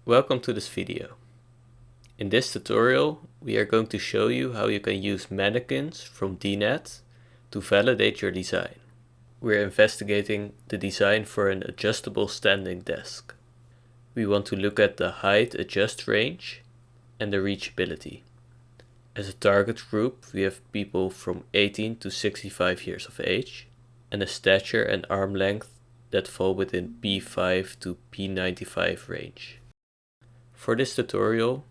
Welcome to this video. In this tutorial, we are going to show you how you can use Mannequins from DINED to validate your design. We're investigating the design for an adjustable standing desk. We want to look at the height adjust range and the reachability. As a target group, we have people from 18 to 65 years of age and a stature and arm length that fall within P5 to P95 range. For this tutorial,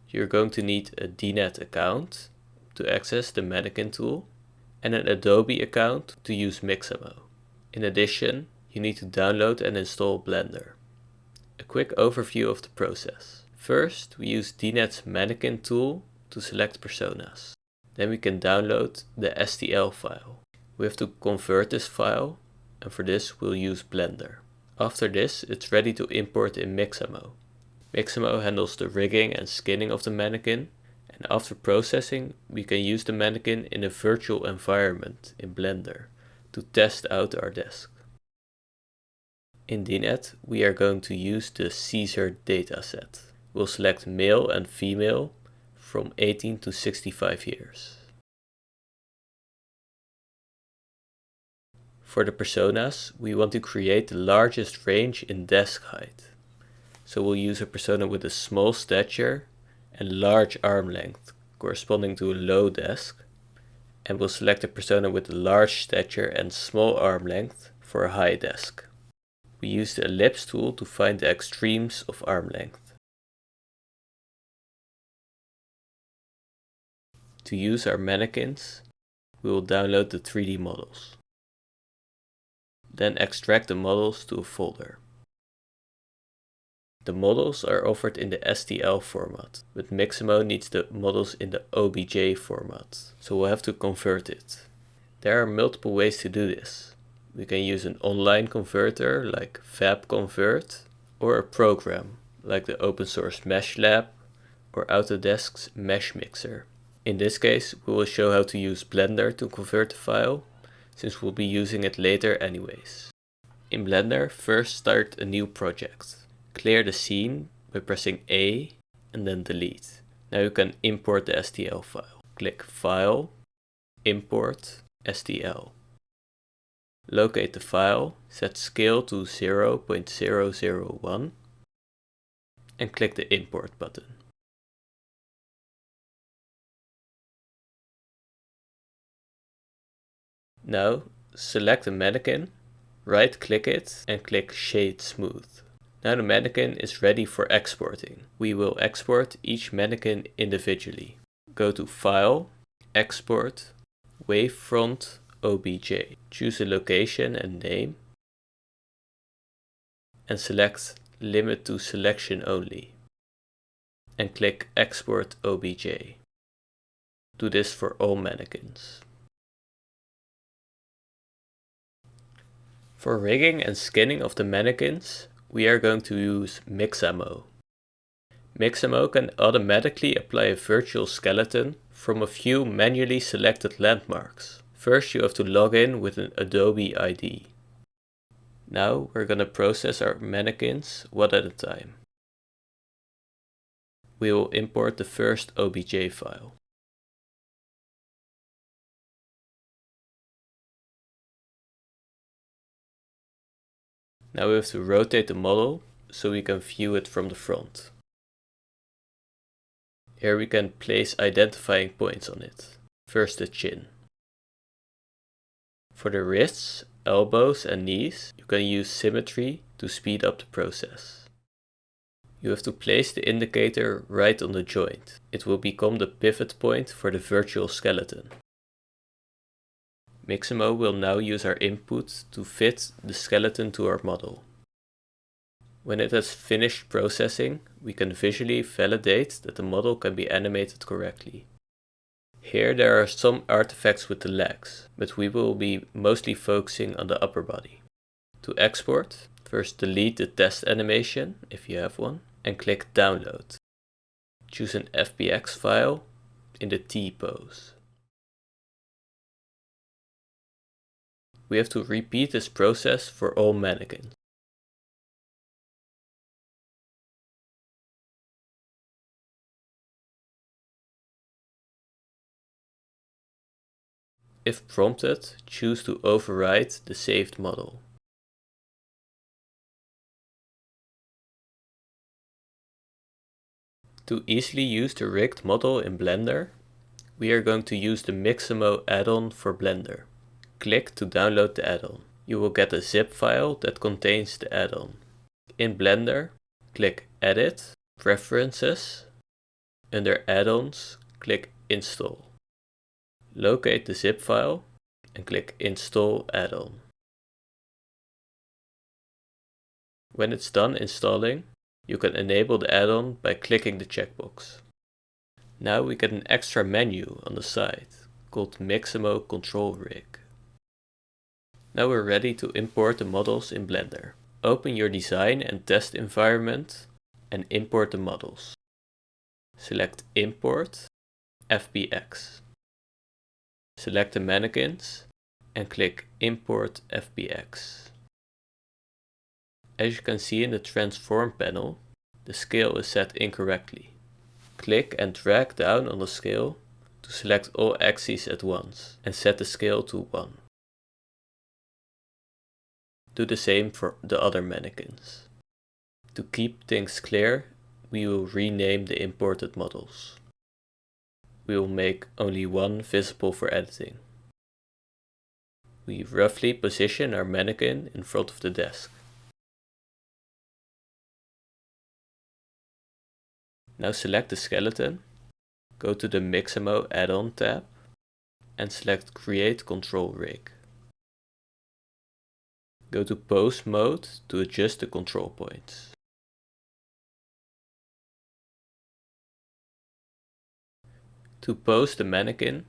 you're going to need a DINED account to access the Manikin tool and an Adobe account to use Mixamo. In addition, you need to download and install Blender. A quick overview of the process. First, we use DINED's Mannequin tool to select personas. Then we can download the STL file. We have to convert this file, and for this we'll use Blender. After this, it's ready to import in Mixamo. Mixamo handles the rigging and skinning of the mannequin, and after processing we can use the mannequin in a virtual environment in Blender to test out our desk. In DINED we are going to use the Caesar dataset. We'll select male and female from 18 to 65 years. For the personas, we want to create the largest range in desk height. So we'll use a persona with a small stature and large arm length, corresponding to a low desk. And we'll select a persona with a large stature and small arm length for a high desk. We use the ellipse tool to find the extremes of arm length. To use our mannequins, we will download the 3D models. Then extract the models to a folder. The models are offered in the STL format, but Mixamo needs the models in the OBJ format, so we'll have to convert it. There are multiple ways to do this. We can use an online converter like FabConvert, or a program like the open source Mesh Lab or Autodesk's Mesh Mixer. In this case, we will show how to use Blender to convert the file, since we'll be using it later anyways. In Blender, first start a new project. Clear the scene by pressing A and then delete. Now you can import the STL file. Click File, Import, STL. Locate the file, set scale to 0.001 and click the Import button. Now select the mannequin, right click it and click Shade Smooth. Now the mannequin is ready for exporting. We will export each mannequin individually. Go to File, Export, Wavefront OBJ. Choose a location and name and select Limit to Selection Only and click Export OBJ. Do this for all mannequins. For rigging and skinning of the mannequins, we are going to use Mixamo. Mixamo can automatically apply a virtual skeleton from a few manually selected landmarks. First you have to log in with an Adobe ID. Now we're going to process our mannequins one at a time. We will import the first OBJ file. Now we have to rotate the model so we can view it from the front. Here we can place identifying points on it. First the chin. For the wrists, elbows and knees, you can use symmetry to speed up the process. You have to place the indicator right on the joint. It will become the pivot point for the virtual skeleton. Mixamo will now use our input to fit the skeleton to our model. When it has finished processing, we can visually validate that the model can be animated correctly. Here there are some artifacts with the legs, but we will be mostly focusing on the upper body. To export, first delete the test animation, if you have one, and click Download. Choose an FBX file in the T pose. We have to repeat this process for all mannequins. If prompted, choose to override the saved model. To easily use the rigged model in Blender, we are going to use the Mixamo add-on for Blender. Click to download the add-on. You will get a zip file that contains the add-on. In Blender, click Edit, Preferences. Under Add-ons, click Install. Locate the zip file and click Install Add-on. When it's done installing, you can enable the add-on by clicking the checkbox. Now we get an extra menu on the side called Mixamo Control Rig. Now we're ready to import the models in Blender. Open your design and test environment and import the models. Select Import, FBX. Select the Mannequins and click Import FBX. As you can see in the Transform panel, the scale is set incorrectly. Click and drag down on the scale to select all axes at once and set the scale to 1. Do the same for the other mannequins. To keep things clear, we will rename the imported models. We will make only one visible for editing. We roughly position our mannequin in front of the desk. Now select the skeleton, go to the Mixamo add-on tab and select Create Control Rig. Go to Pose mode to adjust the control points. To pose the mannequin,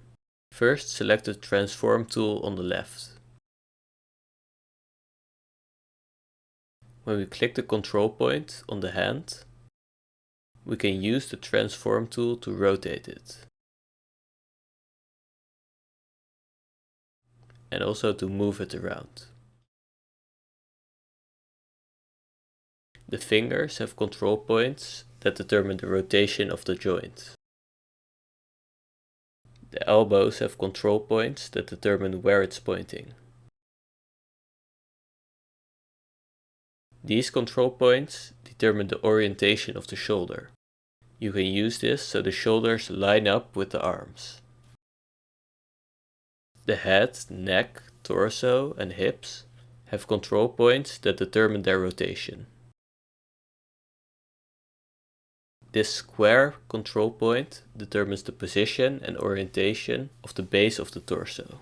first select the Transform tool on the left. When we click the control point on the hand, we can use the Transform tool to rotate it. And also to move it around. The fingers have control points that determine the rotation of the joint. The elbows have control points that determine where it's pointing. These control points determine the orientation of the shoulder. You can use this so the shoulders line up with the arms. The head, neck, torso and hips have control points that determine their rotation. This square control point determines the position and orientation of the base of the torso.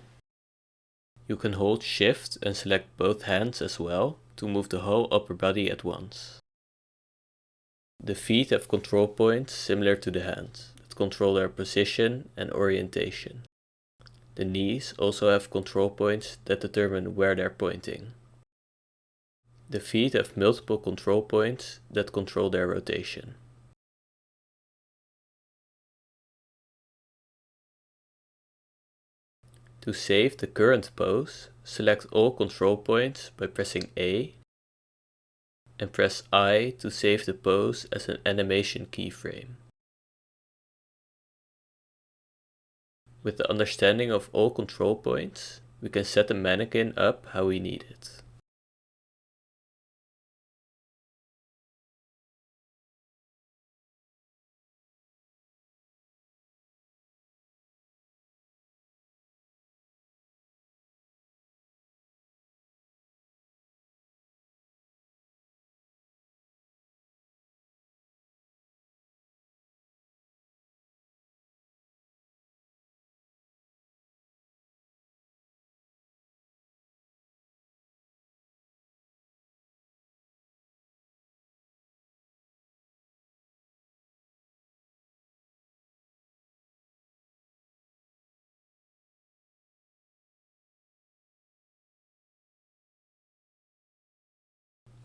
You can hold Shift and select both hands as well to move the whole upper body at once. The feet have control points similar to the hands that control their position and orientation. The knees also have control points that determine where they're pointing. The feet have multiple control points that control their rotation. To save the current pose, select all control points by pressing A and press I to save the pose as an animation keyframe. With the understanding of all control points, we can set the mannequin up how we need it.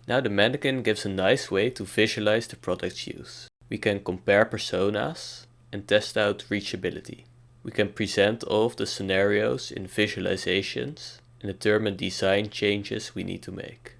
Now the mannequin gives a nice way to visualize the product's use. We can compare personas and test out reachability. We can present all of the scenarios in visualizations and determine design changes we need to make.